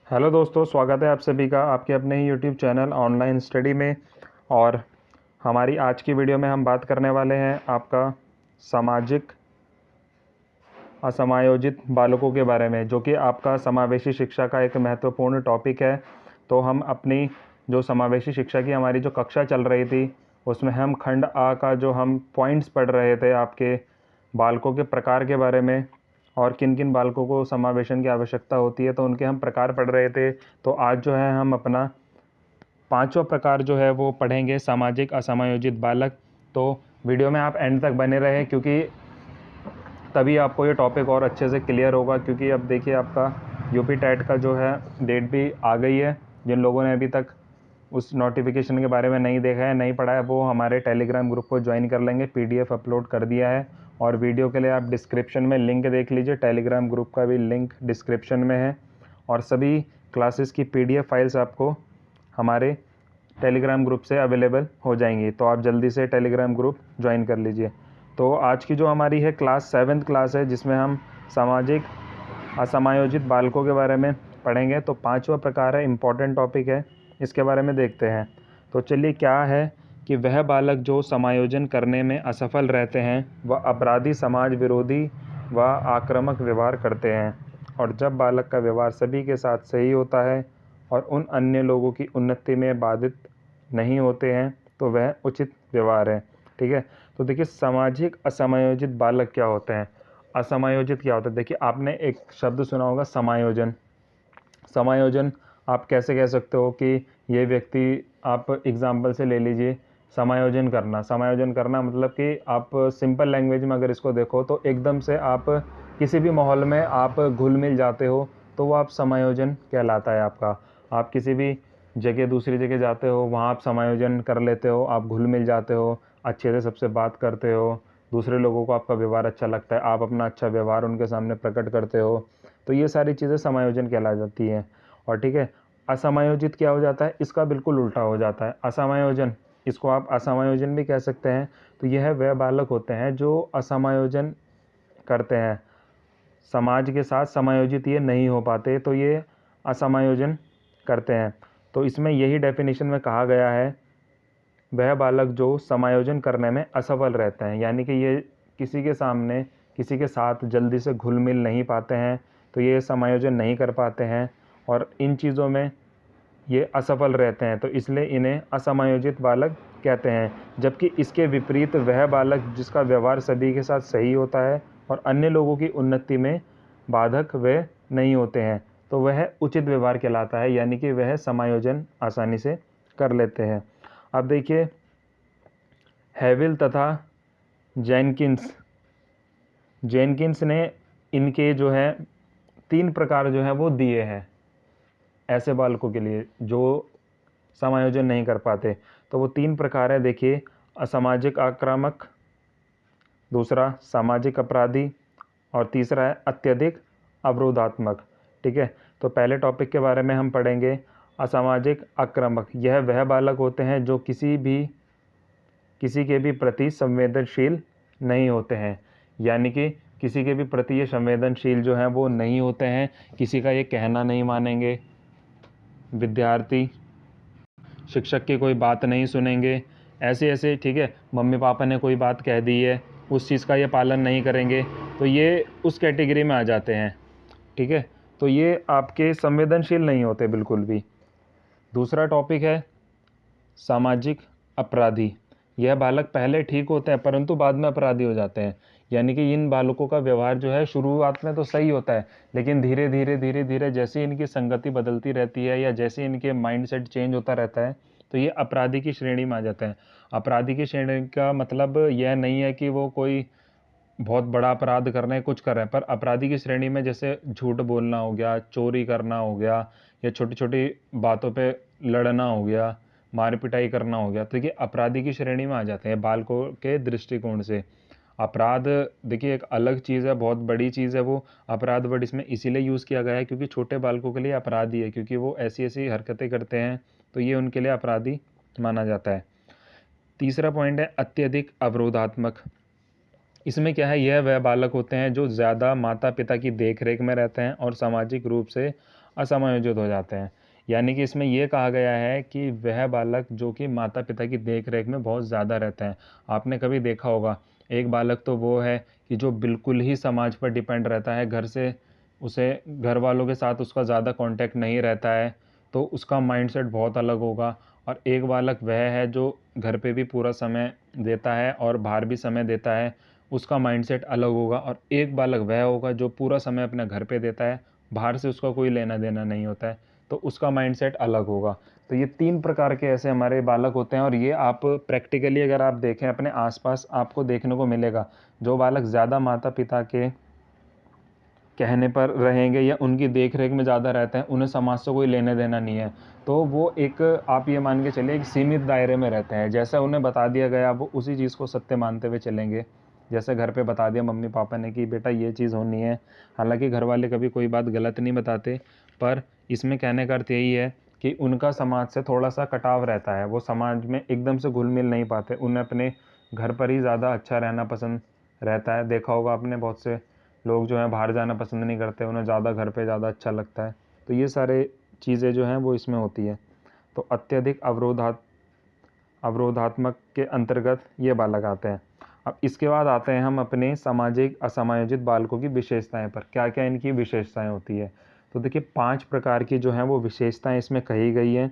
Hello दोस्तों, स्वागत है आप सभी का आपके अपने ही यूट्यूब चैनल ऑनलाइन स्टडी में। और हमारी आज की वीडियो में हम बात करने वाले हैं आपका सामाजिक असमायोजित बालकों के बारे में, जो कि आपका समावेशी शिक्षा का एक महत्वपूर्ण टॉपिक है। तो हम अपनी जो समावेशी शिक्षा की हमारी जो कक्षा चल रही थी, उसमें हम खंड आ का जो हम पॉइंट्स पढ़ रहे थे आपके बालकों के प्रकार के बारे में, और किन किन बालकों को समावेशन की आवश्यकता होती है, तो उनके हम प्रकार पढ़ रहे थे। तो आज जो है हम अपना पांचवा प्रकार जो है वो पढ़ेंगे, सामाजिक असमायोजित बालक। तो वीडियो में आप एंड तक बने रहे, क्योंकि तभी आपको ये टॉपिक और अच्छे से क्लियर होगा। क्योंकि अब देखिए, आपका यूपी टेट का जो है डेट भी आ गई है। जिन लोगों ने अभी तक उस नोटिफिकेशन के बारे में नहीं देखा है, नहीं पढ़ा है, वो हमारे टेलीग्राम ग्रुप को ज्वाइन कर लेंगे। पीडीएफ अपलोड कर दिया है, और वीडियो के लिए आप डिस्क्रिप्शन में लिंक देख लीजिए। टेलीग्राम ग्रुप का भी लिंक डिस्क्रिप्शन में है, और सभी क्लासेस की पीडीएफ फाइल्स आपको हमारे टेलीग्राम ग्रुप से अवेलेबल हो जाएंगी। तो आप जल्दी से टेलीग्राम ग्रुप ज्वाइन कर लीजिए। तो आज की जो हमारी है क्लास 7th क्लास है, जिसमें हम सामाजिक असमायोजित बालकों के बारे में पढ़ेंगे। तो पांचवा प्रकार है, इम्पॉर्टेंट टॉपिक है, इसके बारे में देखते हैं। तो चलिए, क्या है कि वह बालक जो समायोजन करने में असफल रहते हैं वह अपराधी, समाज विरोधी व आक्रामक व्यवहार करते हैं। और जब बालक का व्यवहार सभी के साथ सही होता है और उन अन्य लोगों की उन्नति में बाधित नहीं होते हैं, तो वह उचित व्यवहार है। ठीक है। तो देखिए, सामाजिक असमायोजित बालक क्या होते हैं, असमायोजित क्या होता है। देखिए, आपने एक शब्द सुना होगा, समायोजन। समायोजन आप कैसे कह सकते हो कि ये व्यक्ति, आप एग्जाम्पल से ले लीजिए, समायोजन करना। समायोजन करना मतलब कि आप सिंपल लैंग्वेज में अगर इसको देखो, तो एकदम से आप किसी भी माहौल में आप घुल मिल जाते हो, तो वो आप समायोजन कहलाता है आपका। आप किसी भी जगह, दूसरी जगह जाते हो, वहाँ आप समायोजन कर लेते हो, आप घुल मिल जाते हो, अच्छे से सबसे बात करते हो, दूसरे लोगों को आपका व्यवहार अच्छा लगता है, आप अपना अच्छा व्यवहार उनके सामने प्रकट करते हो। तो ये सारी चीज़ें समायोजन कहला जाती हैं। और ठीक है, असमायोजित क्या हो जाता है, इसका बिल्कुल उल्टा हो जाता है असमायोजन। इसको आप असमायोजन भी कह सकते हैं। तो यह वह बालक होते हैं जो असमायोजन करते हैं, समाज के साथ समायोजित ये नहीं हो पाते, तो ये असमायोजन करते हैं। तो इसमें यही डेफिनेशन में कहा गया है, वह बालक जो समायोजन करने में असफल रहते हैं, यानी कि ये किसी के सामने, किसी के साथ जल्दी से घुल मिल नहीं पाते हैं, तो ये समायोजन नहीं कर पाते हैं, और इन चीज़ों में ये असफल रहते हैं, तो इसलिए इन्हें असमायोजित बालक कहते हैं। जबकि इसके विपरीत वह बालक जिसका व्यवहार सभी के साथ सही होता है और अन्य लोगों की उन्नति में बाधक वे नहीं होते हैं, तो वह उचित व्यवहार कहलाता है, यानी कि वह समायोजन आसानी से कर लेते हैं। अब देखिए, हैविल तथा जेनकिंस जेनकिंस ने इनके जो है 3 प्रकार जो है वो दिए हैं ऐसे बालकों के लिए जो समायोजन नहीं कर पाते। तो वो 3 प्रकार है, देखिए, असामाजिक आक्रामक, दूसरा सामाजिक अपराधी, और तीसरा है अत्यधिक अवरोधात्मक। ठीक है। तो पहले टॉपिक के बारे में हम पढ़ेंगे, असामाजिक आक्रामक। यह वह बालक होते हैं जो किसी के भी प्रति संवेदनशील नहीं होते हैं, यानी कि किसी के भी प्रति ये संवेदनशील जो हैं वो नहीं होते हैं, किसी का ये कहना नहीं मानेंगे, विद्यार्थी शिक्षक की कोई बात नहीं सुनेंगे, ऐसे ऐसे। ठीक है, मम्मी पापा ने कोई बात कह दी है, उस चीज़ का ये पालन नहीं करेंगे, तो ये उस कैटेगरी में आ जाते हैं। ठीक है। तो ये आपके संवेदनशील नहीं होते बिल्कुल भी। दूसरा टॉपिक है सामाजिक अपराधी। यह बालक पहले ठीक होते हैं परंतु बाद में अपराधी हो जाते हैं, यानी कि इन बालकों का व्यवहार जो है शुरुआत में तो सही होता है, लेकिन धीरे धीरे धीरे धीरे जैसे इनकी संगति बदलती रहती है या जैसे इनके माइंडसेट चेंज होता रहता है, तो ये अपराधी की श्रेणी में आ जाते हैं। अपराधी की श्रेणी का मतलब यह नहीं है कि वो कोई बहुत बड़ा अपराध कर रहे हैं, कुछ कर रहे हैं, पर अपराधी की श्रेणी में जैसे झूठ बोलना हो गया, चोरी करना हो गया, या छोटी छोटी बातों पे लड़ना हो गया, मार पिटाई करना हो गया, तो ये अपराधी की श्रेणी में आ जाते हैं बालकों के दृष्टिकोण से। अपराध देखिए एक अलग चीज़ है, बहुत बड़ी चीज़ है वो। अपराध वर्ड इसमें इसीलिए यूज़ किया गया है क्योंकि छोटे बालकों के लिए अपराधी है, क्योंकि वो ऐसी ऐसी हरकतें करते हैं, तो ये उनके लिए अपराधी माना जाता है। तीसरा पॉइंट है अत्यधिक अवरोधात्मक। इसमें क्या है, यह वह बालक होते हैं जो ज़्यादा माता पिता की देखरेख में रहते हैं और सामाजिक रूप से असमायोजित हो जाते हैं। यानी कि इसमें ये कहा गया है कि वह बालक जो कि माता पिता की देख रेख में बहुत ज़्यादा रहते हैं। आपने कभी देखा होगा, एक बालक तो वो है कि जो बिल्कुल ही समाज पर डिपेंड रहता है, घर से उसे घर वालों के साथ उसका ज़्यादा कांटेक्ट नहीं रहता है, तो उसका माइंडसेट बहुत अलग होगा। और एक बालक वह है जो घर पे भी पूरा समय देता है और बाहर भी समय देता है, उसका माइंडसेट अलग होगा। और एक बालक वह होगा जो पूरा समय अपने घर पे देता है, बाहर से उसका कोई लेना देना नहीं होता है, तो उसका माइंडसेट अलग होगा। तो ये 3 प्रकार के ऐसे हमारे बालक होते हैं, और ये आप प्रैक्टिकली अगर आप देखें अपने आसपास आपको देखने को मिलेगा। जो बालक ज़्यादा माता पिता के कहने पर रहेंगे या उनकी देख रेख में ज़्यादा रहते हैं, उन्हें समाज से कोई लेने देना नहीं है, तो वो एक, आप ये मान के चलिए, एक सीमित दायरे में रहते हैं। जैसा उन्हें बता दिया गया वो उसी चीज़ को सत्य मानते हुए चलेंगे। जैसे घर पे बता दिया मम्मी पापा ने कि बेटा ये चीज़ होनी है, हालांकि घर वाले कभी कोई बात गलत नहीं बताते, पर इसमें कहने का अर्थ यही है कि उनका समाज से थोड़ा सा कटाव रहता है, वो समाज में एकदम से घुल मिल नहीं पाते, उन्हें अपने घर पर ही ज़्यादा अच्छा रहना पसंद रहता है। देखा होगा आपने, बहुत से लोग जो हैं बाहर जाना पसंद नहीं करते, उन्हें ज़्यादा घर पे ज़्यादा अच्छा लगता है। तो ये सारे चीज़ें जो हैं वो इसमें होती है। तो अत्यधिक अवरोधात्मक के अंतर्गत ये बालक आते हैं। अब इसके बाद आते हैं हम अपने सामाजिक असमायोजित बालकों की विशेषताएं पर, क्या क्या इनकी विशेषताएं होती है। तो देखिए 5 प्रकार की जो हैं वो विशेषताएं इसमें कही गई हैं।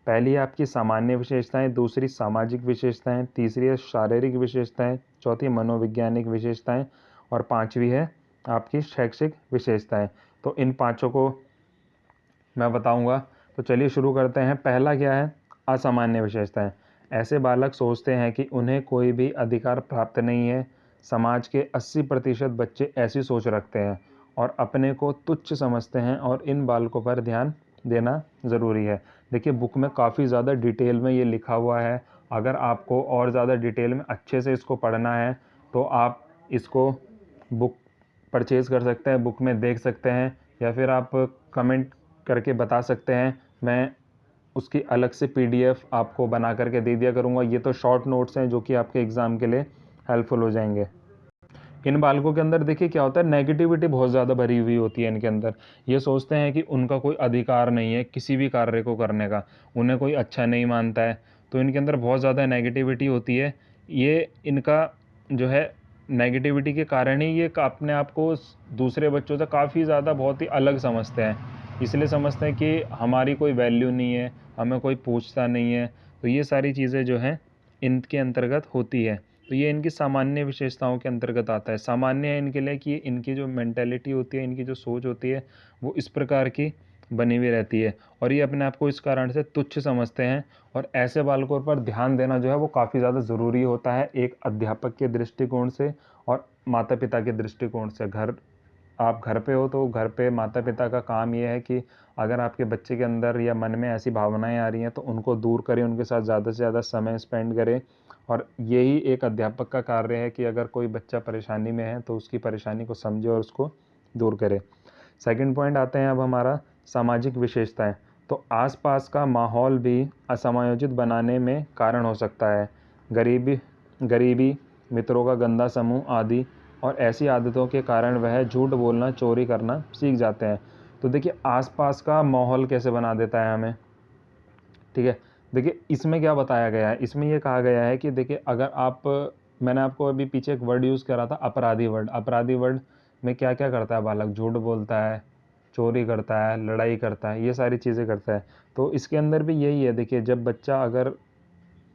पहली है आपकी सामान्य विशेषताएं, दूसरी सामाजिक विशेषताएं, तीसरी है शारीरिक विशेषताएं, चौथी मनोवैज्ञानिक विशेषताएं, और पांचवी है आपकी शैक्षिक विशेषताएं। तो इन पांचों को मैं बताऊंगा। तो चलिए शुरू करते हैं। पहला क्या है? असामान्य विशेषताएं। ऐसे बालक सोचते हैं कि उन्हें कोई भी अधिकार प्राप्त नहीं है। समाज के 80% बच्चे ऐसी सोच रखते हैं और अपने को तुच्छ समझते हैं, और इन बालकों पर ध्यान देना ज़रूरी है। देखिए बुक में काफ़ी ज़्यादा डिटेल में ये लिखा हुआ है। अगर आपको और ज़्यादा डिटेल में अच्छे से इसको पढ़ना है तो आप इसको बुक परचेज़ कर सकते हैं, बुक में देख सकते हैं, या फिर आप कमेंट करके बता सकते हैं। मैं उसकी अलग से पीडीएफ आपको बना करके दे दिया करूँगा। ये तो शॉर्ट नोट्स हैं जो कि आपके एग्ज़ाम के लिए हेल्पफुल हो जाएंगे। इन बालकों के अंदर देखिए क्या होता है, नेगेटिविटी बहुत ज़्यादा भरी हुई होती है इनके अंदर। ये सोचते हैं कि उनका कोई अधिकार नहीं है किसी भी कार्य को करने का, उन्हें कोई अच्छा नहीं मानता है, तो इनके अंदर बहुत ज़्यादा नेगेटिविटी होती है। ये इनका जो है नेगेटिविटी के कारण ही ये अपने आप को दूसरे बच्चों से काफ़ी ज़्यादा बहुत ही अलग समझते हैं। इसलिए समझते हैं कि हमारी कोई वैल्यू नहीं है, हमें कोई पूछता नहीं है। तो ये सारी चीज़ें जो हैं इनके अंतर्गत होती है। तो ये इनकी सामान्य विशेषताओं के अंतर्गत आता है। सामान्य है इनके लिए कि इनकी जो मेंटेलिटी होती है, इनकी जो सोच होती है, वो इस प्रकार की बनी हुई रहती है, और ये अपने आप को इस कारण से तुच्छ समझते हैं। और ऐसे बालकों पर ध्यान देना जो है वो काफ़ी ज़्यादा ज़रूरी होता है, एक अध्यापक के दृष्टिकोण से और माता पिता के दृष्टिकोण से। आप घर पे हो तो घर पे माता पिता का काम ये है कि अगर आपके बच्चे के अंदर या मन में ऐसी भावनाएं आ रही हैं तो उनको दूर करें, उनके साथ ज़्यादा से ज़्यादा समय स्पेंड करें। और यही एक अध्यापक का कार्य है कि अगर कोई बच्चा परेशानी में है तो उसकी परेशानी को समझे और उसको दूर करे। सेकंड पॉइंट आते हैं अब हमारा सामाजिक विशेषताएं। तो आसपास का माहौल भी असमायोजित बनाने में कारण हो सकता है। गरीबी, मित्रों का गंदा समूह आदि, और ऐसी आदतों के कारण वह झूठ बोलना, चोरी करना सीख जाते हैं। तो देखिए आसपास का माहौल कैसे बना देता है हमें, ठीक है। देखिए इसमें क्या बताया गया है, इसमें ये कहा गया है कि देखिए अगर आप, मैंने आपको अभी पीछे एक वर्ड यूज़ करा था अपराधी वर्ड। अपराधी वर्ड में क्या क्या करता है बालक? झूठ बोलता है, चोरी करता है, लड़ाई करता है, ये सारी चीज़ें करता है। तो इसके अंदर भी यही है। देखिए जब बच्चा अगर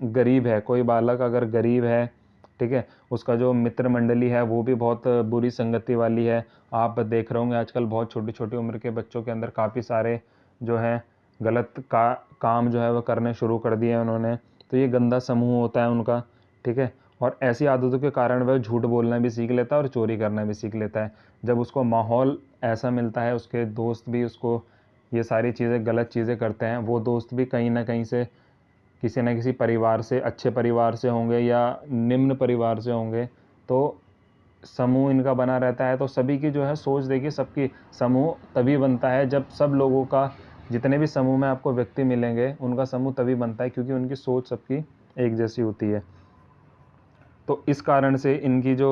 गरीब है, कोई बालक अगर गरीब है, ठीक है, उसका जो मित्र मंडली है वो भी बहुत बुरी संगति वाली है। आप देख रहे होंगे आजकल बहुत छोटी छोटी उम्र के बच्चों के अंदर काफ़ी सारे जो है गलत काम जो है वो करने शुरू कर दिए हैं उन्होंने। तो ये गंदा समूह होता है उनका, ठीक है। और ऐसी आदतों के कारण वह झूठ बोलना भी सीख लेता है और चोरी करना भी सीख लेता है। जब उसको माहौल ऐसा मिलता है, उसके दोस्त भी उसको ये सारी चीज़ें, गलत चीज़ें करते हैं, वो दोस्त भी कहीं ना कहीं से, किसी न किसी परिवार से, अच्छे परिवार से होंगे या निम्न परिवार से होंगे, तो समूह इनका बना रहता है। तो सभी की जो है सोच, देखिए सबकी समूह तभी बनता है जब सब लोगों का, जितने भी समूह में आपको व्यक्ति मिलेंगे उनका समूह तभी बनता है क्योंकि उनकी सोच सबकी एक जैसी होती है। तो इस कारण से इनकी जो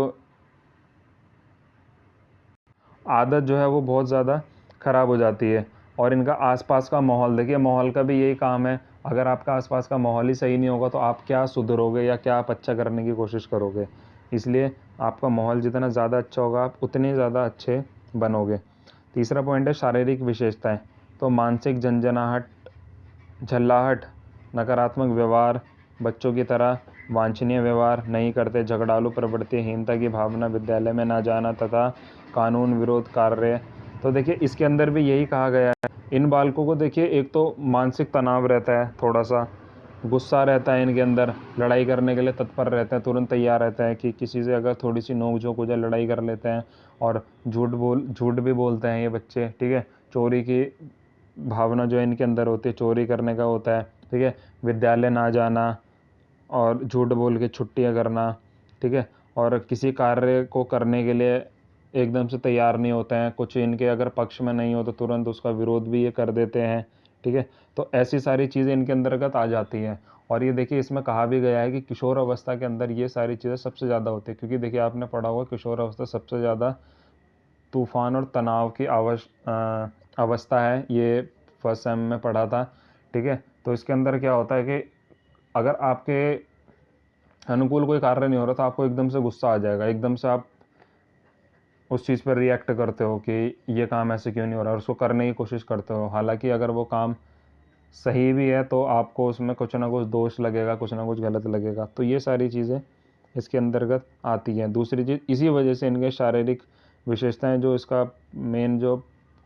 आदत जो है वो बहुत ज़्यादा ख़राब हो जाती है। और इनका आसपास का माहौल, देखिए माहौल का भी यही काम है। अगर आपका आसपास का माहौल ही सही नहीं होगा तो आप क्या सुधरोगे या क्या आप अच्छा करने की कोशिश करोगे। इसलिए आपका माहौल जितना ज़्यादा अच्छा होगा आप उतने ज़्यादा अच्छे बनोगे। तीसरा पॉइंट है शारीरिक विशेषताएं। तो मानसिक झंझनाहट, झल्लाहट, नकारात्मक व्यवहार, बच्चों की तरह वांछनीय व्यवहार नहीं करते, झगड़ालू प्रवृत्ति, हीनता की भावना, विद्यालय में ना जाना तथा कानून विरोध कार्य। तो देखिए इसके अंदर भी यही कहा गया है। इन बालकों को देखिए एक तो मानसिक तनाव रहता है, थोड़ा सा गुस्सा रहता है इनके अंदर, लड़ाई करने के लिए तत्पर रहते हैं, तुरंत तैयार रहते हैं कि किसी से अगर थोड़ी सी नोक झोंक हो जाए लड़ाई कर लेते हैं। और झूठ भी बोलते हैं ये बच्चे, ठीक है। चोरी की भावना जो इनके अंदर होती है, चोरी करने का होता है, ठीक है। विद्यालय ना जाना और झूठ बोल के छुट्टियां करना, ठीक है। और किसी कार्य को करने के लिए एकदम से तैयार नहीं होते हैं, कुछ इनके अगर पक्ष में नहीं हो तो तुरंत उसका विरोध भी ये कर देते हैं, ठीक है। तो ऐसी सारी चीज़ें इनके अंतर्गत आ जाती हैं। और ये देखिए इसमें कहा भी गया है कि किशोर अवस्था के अंदर ये सारी चीज़ें सबसे ज़्यादा होती है, क्योंकि देखिए आपने पढ़ा होगा किशोर अवस्था सबसे ज़्यादा तूफान और तनाव की अवस्था है, ये फर्स्ट सेम में पढ़ा था, ठीक है। तो इसके अंदर क्या होता है कि अगर आपके अनुकूल कोई कार्य नहीं हो रहा तो आपको एकदम से गुस्सा आ जाएगा, एकदम से आप उस चीज़ पर रिएक्ट करते हो कि ये काम ऐसे क्यों नहीं हो रहा, और उसको करने की कोशिश करते हो। हालांकि अगर वो काम सही भी है तो आपको उसमें कुछ ना कुछ दोष लगेगा, कुछ ना कुछ गलत लगेगा। तो ये सारी चीज़ें इसके अंतर्गत आती हैं। दूसरी चीज़, इसी वजह से इनके शारीरिक विशेषताएं जो इसका मेन जो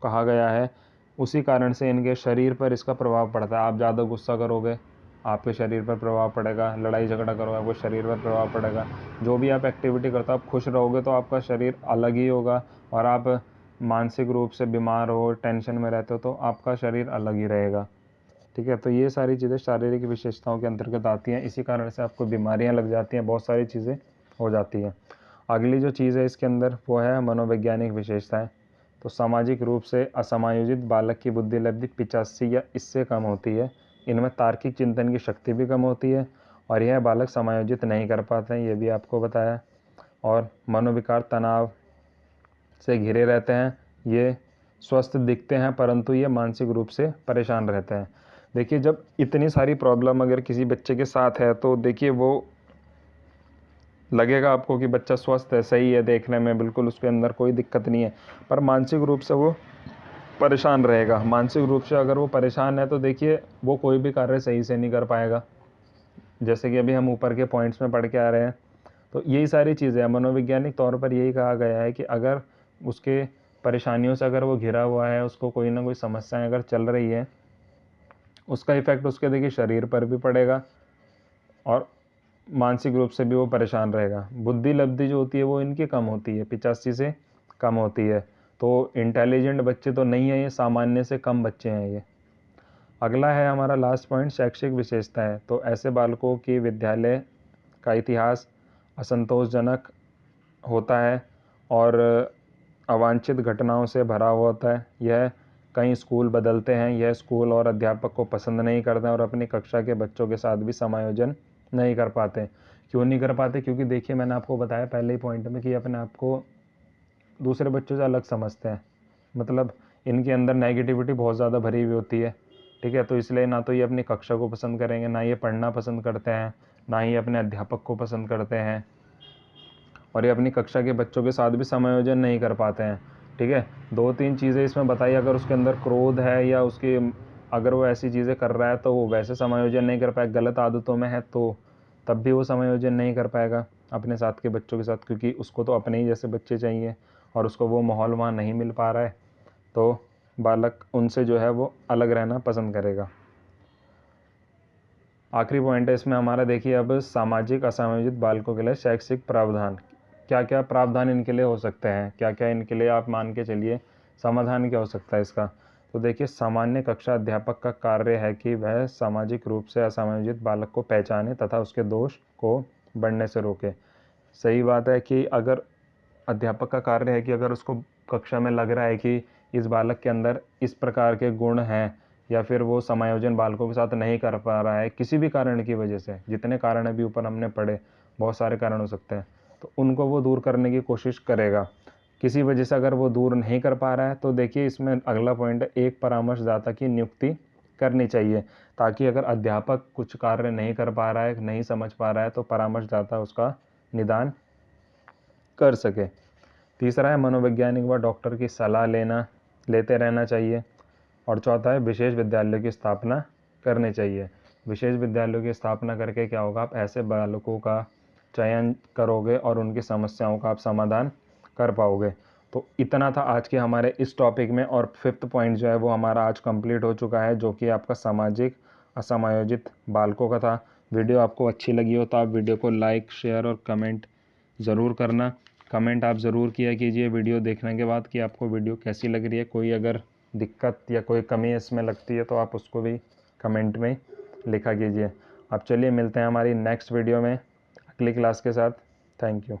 कहा गया है, उसी कारण से इनके शरीर पर इसका प्रभाव पड़ता है। आप ज़्यादा गुस्सा करोगे आपके शरीर पर प्रभाव पड़ेगा, लड़ाई झगड़ा करोगे आपको शरीर पर प्रभाव पड़ेगा। जो भी आप एक्टिविटी करते हो आप खुश रहोगे तो आपका शरीर अलग ही होगा, और आप मानसिक रूप से बीमार हो, टेंशन में रहते हो तो आपका शरीर अलग ही रहेगा, ठीक है। तो ये सारी चीज़ें शारीरिक विशेषताओं के अंतर्गत आती हैं, इसी कारण से आपको बीमारियां लग जाती हैं, बहुत सारी चीज़ें हो जाती हैं। अगली जो चीज़ है इसके अंदर वो है मनोवैज्ञानिक विशेषताएं। तो सामाजिक रूप से असमायोजित बालक की बुद्धि लब्धि 85 या इससे कम होती है। इनमें तार्किक चिंतन की शक्ति भी कम होती है और यह बालक समायोजित नहीं कर पाते हैं, ये भी आपको बताया। और मनोविकार तनाव से घिरे रहते हैं, ये स्वस्थ दिखते हैं परंतु ये मानसिक रूप से परेशान रहते हैं। देखिए जब इतनी सारी प्रॉब्लम अगर किसी बच्चे के साथ है तो देखिए वो लगेगा आपको कि बच्चा स्वस्थ है, सही है, देखने में बिल्कुल उसके अंदर कोई दिक्कत नहीं है, पर मानसिक रूप से वो परेशान रहेगा। मानसिक रूप से अगर वो परेशान है तो देखिए वो कोई भी कार्य सही से नहीं कर पाएगा, जैसे कि अभी हम ऊपर के पॉइंट्स में पढ़ के आ रहे हैं। तो यही सारी चीज़ें हैं, मनोवैज्ञानिक तौर पर यही कहा गया है कि अगर उसके परेशानियों से अगर वो घिरा हुआ है, उसको कोई ना कोई समस्याएं अगर चल रही है, उसका इफ़ेक्ट उसके देखिए शरीर पर भी पड़ेगा और मानसिक रूप से भी वो परेशान रहेगा। बुद्धि लब्धि जो होती है वो इनकी कम होती है, 85 से कम होती है। तो इंटेलिजेंट बच्चे तो नहीं है ये, सामान्य से कम बच्चे हैं ये। अगला है हमारा लास्ट पॉइंट, शैक्षिक विशेषताएं। तो ऐसे बालकों की विद्यालय का इतिहास असंतोषजनक होता है और अवांछित घटनाओं से भरा हुआ होता है। यह कई स्कूल बदलते हैं, यह स्कूल और अध्यापक को पसंद नहीं करते हैं और अपनी कक्षा के बच्चों के साथ भी समायोजन नहीं कर पाते। क्यों नहीं कर पाते? क्योंकि देखिए मैंने आपको बताया पहले ही पॉइंट में कि अपने आप को दूसरे बच्चों से अलग समझते हैं, मतलब इनके अंदर नेगेटिविटी बहुत ज़्यादा भरी हुई होती है, ठीक है। तो इसलिए ना तो ये अपनी कक्षा को पसंद करेंगे, ना ये पढ़ना पसंद करते हैं, ना ही अपने अध्यापक को पसंद करते हैं, और ये अपनी कक्षा के बच्चों के साथ भी समायोजन नहीं कर पाते हैं, ठीक है। दो तीन चीज़ें इसमें बताई, अगर उसके अंदर क्रोध है या उसकी अगर वो ऐसी चीज़ें कर रहा है तो वो वैसे समायोजन नहीं कर पाएगा, गलत आदतों में है तो तब भी वो समायोजन नहीं कर पाएगा अपने साथ के बच्चों के साथ, क्योंकि उसको तो अपने ही जैसे बच्चे चाहिए और उसको वो माहौल वहाँ नहीं मिल पा रहा है, तो बालक उनसे जो है वो अलग रहना पसंद करेगा। आखिरी पॉइंट है इसमें हमारा, देखिए अब सामाजिक असामाजिक बालकों के लिए शैक्षिक प्रावधान, क्या क्या प्रावधान इनके लिए हो सकते हैं, क्या क्या इनके लिए आप मान के चलिए समाधान क्या हो सकता है इसका। तो देखिए सामान्य कक्षा अध्यापक का कार्य है कि वह सामाजिक रूप से असामाजिक बालक को पहचाने तथा उसके दोष को बढ़ने से रोके। सही बात है कि अगर अध्यापक का कार्य है कि अगर उसको कक्षा में लग रहा है कि इस बालक के अंदर इस प्रकार के गुण हैं या फिर वो समायोजन बालकों के साथ नहीं कर पा रहा है किसी भी कारण की वजह से, जितने कारण अभी ऊपर हमने पढ़े बहुत सारे कारण हो सकते हैं, तो उनको वो दूर करने की कोशिश करेगा। किसी वजह से अगर वो दूर नहीं कर पा रहा है तो देखिए इसमें अगला पॉइंट है, एक परामर्शदाता की नियुक्ति करनी चाहिए, ताकि अगर अध्यापक कुछ कार्य नहीं कर पा रहा है, नहीं समझ पा रहा है, तो परामर्शदाता उसका निदान कर सके। तीसरा है, मनोवैज्ञानिक व डॉक्टर की सलाह लेते रहना चाहिए। और चौथा है, विशेष विद्यालयों की स्थापना करनी चाहिए। विशेष विद्यालयों की स्थापना करके क्या होगा, आप ऐसे बालकों का चयन करोगे और उनकी समस्याओं का आप समाधान कर पाओगे। तो इतना था आज के हमारे इस टॉपिक में, और 5th पॉइंट जो है वो हमारा आज कंप्लीट हो चुका है, जो कि आपका सामाजिक असमायोजित बालकों का था। वीडियो आपको अच्छी लगी हो तो आप वीडियो को लाइक, शेयर और कमेंट ज़रूर करना। कमेंट आप ज़रूर किया कीजिए वीडियो देखने के बाद कि आपको वीडियो कैसी लग रही है। कोई अगर दिक्कत या कोई कमी इसमें लगती है तो आप उसको भी कमेंट में लिखा कीजिए। अब चलिए मिलते हैं हमारी नेक्स्ट वीडियो में अगली क्लास के साथ। Thank you.